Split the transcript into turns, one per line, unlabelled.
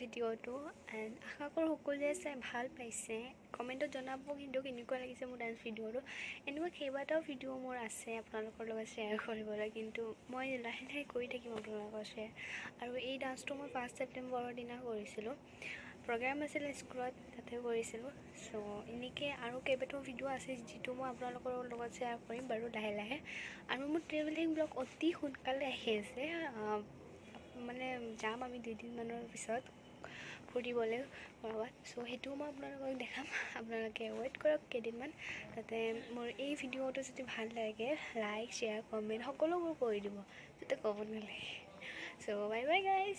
ভিডিঅ'টো এণ্ড আশা কৰোঁ সকলোৱে চাই ভাল পাইছে। কমেণ্টত জনাব কিন্তু কেনেকুৱা লাগিছে মোৰ ডান্স ভিডিঅ'টো। এনেকুৱা কেইবাটাও ভিডিঅ' মোৰ আছে আপোনালোকৰ লগত শ্বেয়াৰ কৰিবলৈ, কিন্তু মই লাহে লাহে কৰি থাকিম আপোনালোকৰ শ্বেয়াৰ। আৰু এই ডান্সটো মই 5 ছেপ্টেম্বৰৰ দিনা কৰিছিলোঁ, প্ৰগ্ৰাম আছিলে স্কুলত, তাতে কৰিছিলোঁ। চ' এনেকৈ আৰু কেইবাটাও ভিডিঅ' আছে যিটো মই আপোনালোকৰ লগত শ্বেয়াৰ কৰিম বাৰু লাহে লাহে। আৰু মোৰ ট্ৰেভেলিং ব্লগ অতি সোনকালে আহি আছে, মানে যাম আমি 2 দিনমানৰ পিছত ফুৰিবলৈ ক'ৰবাত। চ' সেইটোও মই আপোনালোকক দেখাম, আপোনালোকে ৱেইট কৰক কেইদিনমান। তাতে মোৰ এই ভিডিঅ'টো যদি ভাল লাগে লাইক শ্বেয়াৰ কমেণ্ট সকলোবোৰ কৰি দিব, যাতে ক'ব নালাগে। চ' বাই বাই গাইজ।